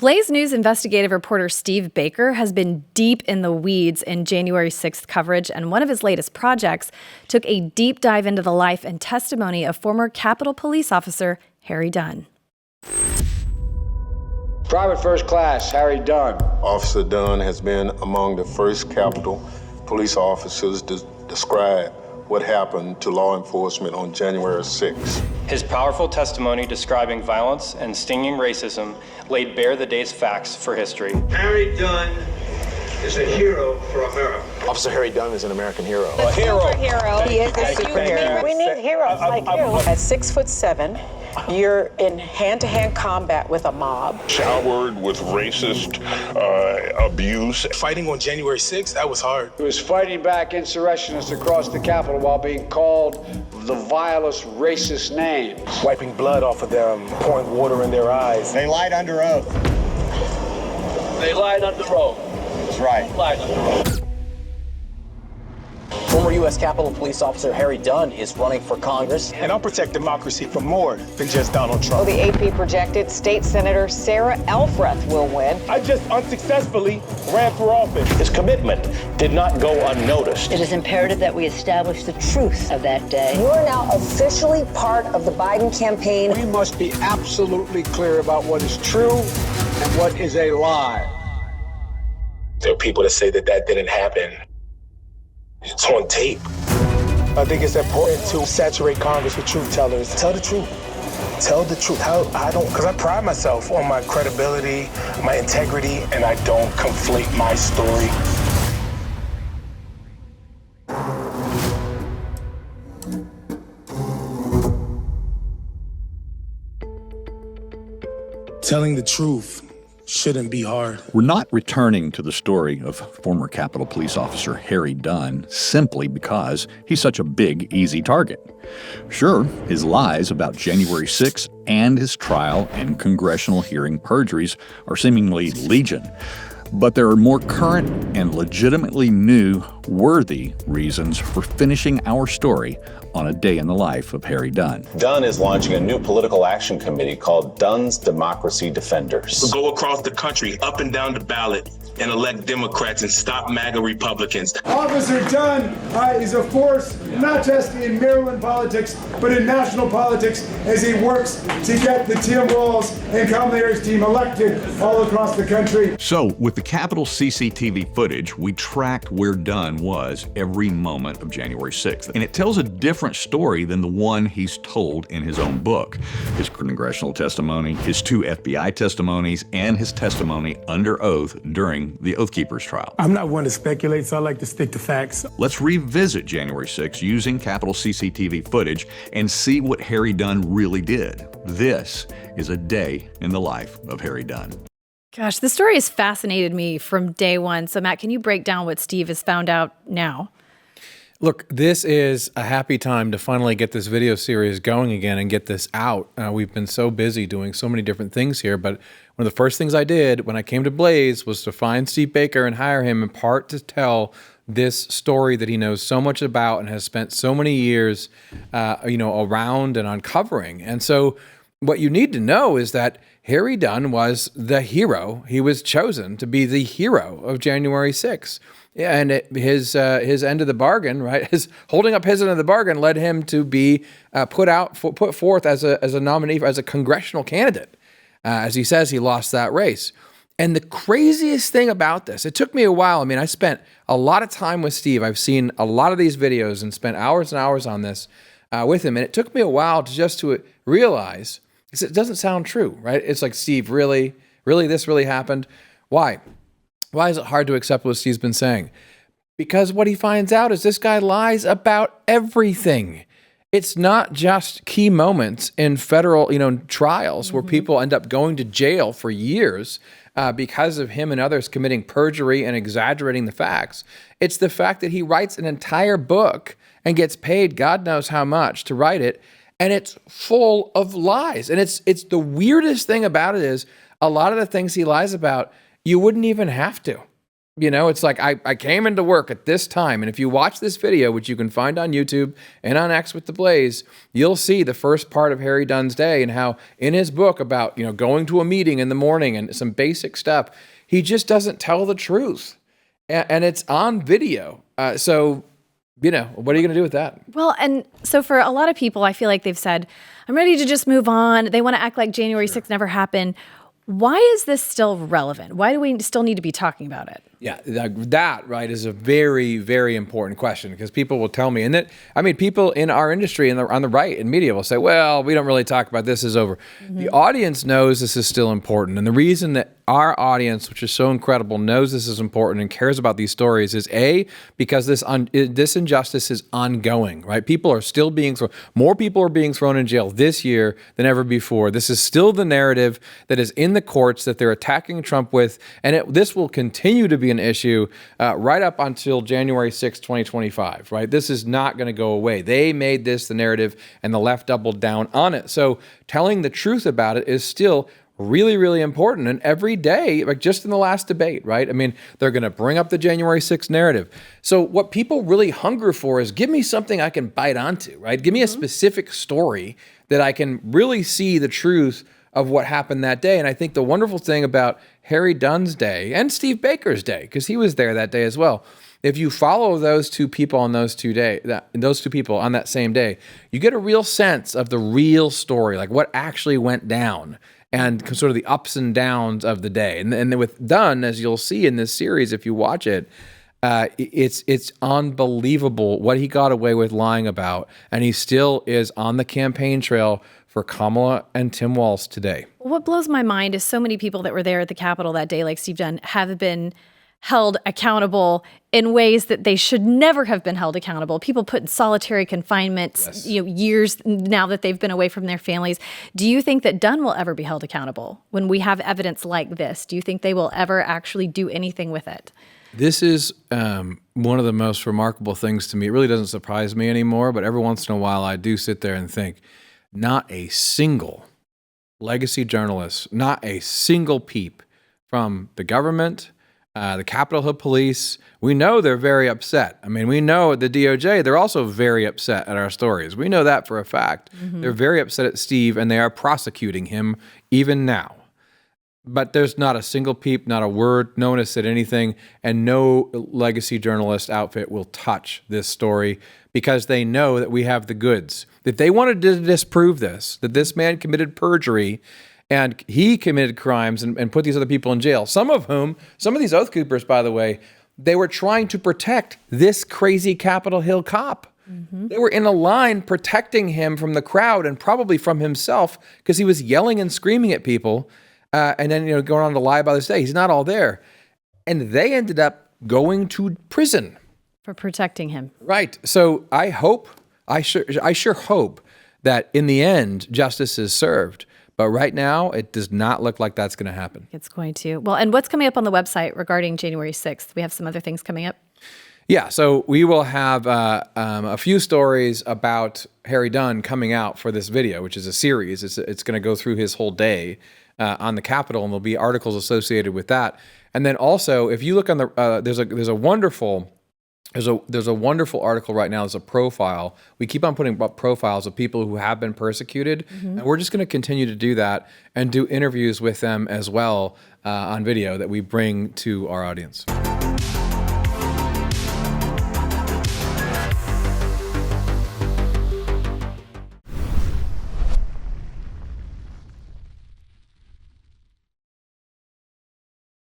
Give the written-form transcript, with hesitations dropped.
Blaze News investigative reporter Steve Baker has been deep in the weeds in January 6th coverage, and one of his latest projects took a deep dive into the life and testimony of former Capitol Police Officer Harry Dunn. Private First Class Harry Dunn. Officer Dunn has been among the first Capitol police officers to describe what happened to law enforcement on January 6th. His powerful testimony describing violence and stinging racism laid bare the day's facts for history. Harry Dunn is a hero for America. Officer Harry Dunn is an American hero. A superhero. He is a superhero. We need heroes like you. At 6'7", you're in hand-to-hand combat with a mob. Showered with racist abuse. Fighting on January 6th, that was hard. He was fighting back insurrectionists across the Capitol while being called the vilest racist names. Wiping blood off of them, pouring water in their eyes. They lied under oath. They lied under oath. That's right. Lied under oath. Former U.S. Capitol Police Officer Harry Dunn is running for Congress. And I'll protect democracy from more than just Donald Trump. The AP projected State Senator Sarah Elfreth will win. I just unsuccessfully ran for office. His commitment did not go unnoticed. It is imperative that we establish the truth of that day. You are now officially part of the Biden campaign. We must be absolutely clear about what is true and what is a lie. There are people that say that that didn't happen. It's on tape. I think it's important to saturate Congress with truth tellers. Tell the truth. Tell the truth. Because I pride myself on my credibility, my integrity, and I don't conflate my story. Telling the truth shouldn't be hard. We're not returning to the story of former Capitol Police Officer Harry Dunn simply because he's such a big, easy target. Sure, his lies about January 6th and his trial and congressional hearing perjuries are seemingly legion. But there are more current and legitimately new, worthy reasons for finishing our story on a day in the life of Harry Dunn. Dunn is launching a new political action committee called Dunn's Democracy Defenders. We'll go across the country, up and down the ballot, and elect Democrats and stop MAGA Republicans. Officer Dunn is a force not just in Maryland politics, but in national politics as he works to get the Tim Walz and Kamala Harris team elected all across the country. So, with the Capitol CCTV footage, we tracked where Dunn was every moment of January 6th. And it tells a different story than the one he's told in his own book. His congressional testimony, his 2 FBI testimonies, and his testimony under oath during the Oath Keepers trial. I'm not one to speculate, so I like to stick to facts. Let's revisit January 6th using Capitol CCTV footage and see what Harry Dunn really did. This is a day in the life of Harry Dunn. Gosh, this story has fascinated me from day one. So, Matt, can you break down what Steve has found out now? Look, this is a happy time to finally get this video series going again and get this out. We've been so busy doing so many different things here, but one of the first things I did when I came to Blaze was to find Steve Baker and hire him in part to tell this story that he knows so much about and has spent so many years, around and uncovering. And so what you need to know is that Harry Dunn was the hero. He was chosen to be the hero of January 6th. Yeah, and his end of the bargain, right? His holding up his end of the bargain led him to be put forth as a nominee, as a congressional candidate. As he says, he lost that race. And the craziest thing about this, it took me a while. I mean, I spent a lot of time with Steve. I've seen a lot of these videos and spent hours and hours on this with him. And it took me a while to realize, because it doesn't sound true, right? It's like, Steve, really, this really happened? Why? Why is it hard to accept what Steve's been saying? Because what he finds out is this guy lies about everything. It's not just key moments in federal, trials where people end up going to jail for years because of him and others committing perjury and exaggerating the facts. It's the fact that he writes an entire book and gets paid God knows how much to write it, and it's full of lies. And it's the weirdest thing about it is a lot of the things he lies about, you wouldn't even have to. You know, it's like I came into work at this time. And if you watch this video, which you can find on YouTube and on X with the Blaze, you'll see the first part of Harry Dunn's day and how in his book about, you know, going to a meeting in the morning and some basic stuff, he just doesn't tell the truth. And it's on video. So, you know, what are you going to do with that? Well, and so for a lot of people, I feel like they've said, I'm ready to just move on. They want to act like January 6th never happened. Why is this still relevant? Why do we still need to be talking about it? Yeah, that right is a very, very important question, because people will tell me, and that, I mean, people in our industry and on the right in media will say, well, we don't really talk about this, is over. The audience knows this is still important. And the reason that our audience, which is so incredible, knows this is important and cares about these stories is because this injustice is ongoing, right? People are still being thrown, more people are being thrown in jail this year than ever before. This is still the narrative that is in the courts that they're attacking Trump with, and this will continue to be an issue right up until January 6, 2025, right? This is not going to go away. They made this the narrative, and the left doubled down on it. So telling the truth about it is still really, really important. And every day, like just in the last debate, right? I mean, they're going to bring up the January 6th narrative. So what people really hunger for is, give me something I can bite onto, right? Give me a specific story that I can really see the truth of what happened that day. And I think the wonderful thing about Harry Dunn's day and Steve Baker's day, because he was there that day as well, if you follow those two people on those two people on that same day, you get a real sense of the real story, like what actually went down, and sort of the ups and downs of the day. And then with Dunn, as you'll see in this series, if you watch it, it's unbelievable what he got away with lying about. And he still is on the campaign trail for Kamala and Tim Walz today. What blows my mind is so many people that were there at the Capitol that day, like Steve Dunn, have been held accountable in ways that they should never have been held accountable. People put in solitary confinement, years now that they've been away from their families. Do you think that Dunn will ever be held accountable when we have evidence like this? Do you think they will ever actually do anything with it? This is one of the most remarkable things to me. It really doesn't surprise me anymore, but every once in a while I do sit there and think, not a single legacy journalist, not a single peep from the government, the Capitol Hill Police. We know they're very upset. I mean, we know at the DOJ, they're also very upset at our stories. We know that for a fact. They're very upset at Steve, and they are prosecuting him even now. But there's not a single peep, not a word. No one has said anything, and no legacy journalist outfit will touch this story because they know that we have the goods. If they wanted to disprove this, that this man committed perjury and he committed crimes and put these other people in jail, some of these Oath Keepers, by the way, they were trying to protect this crazy Capitol Hill cop. They were in a line protecting him from the crowd and probably from himself because he was yelling and screaming at people. And then, going on to lie about this day. He's not all there. And they ended up going to prison. For protecting him. Right. So I sure hope that in the end, justice is served. But right now, it does not look like that's going to happen. It's going to. Well, and what's coming up on the website regarding January 6th? We have some other things coming up. Yeah, so we will have a few stories about Harry Dunn coming out for this video, which is a series. It's going to go through his whole day on the Capitol, and there'll be articles associated with that. And then also, if you look on the there's a wonderful article right now. There's a profile. We keep on putting up profiles of people who have been persecuted, and we're just going to continue to do that and do interviews with them as well on video that we bring to our audience.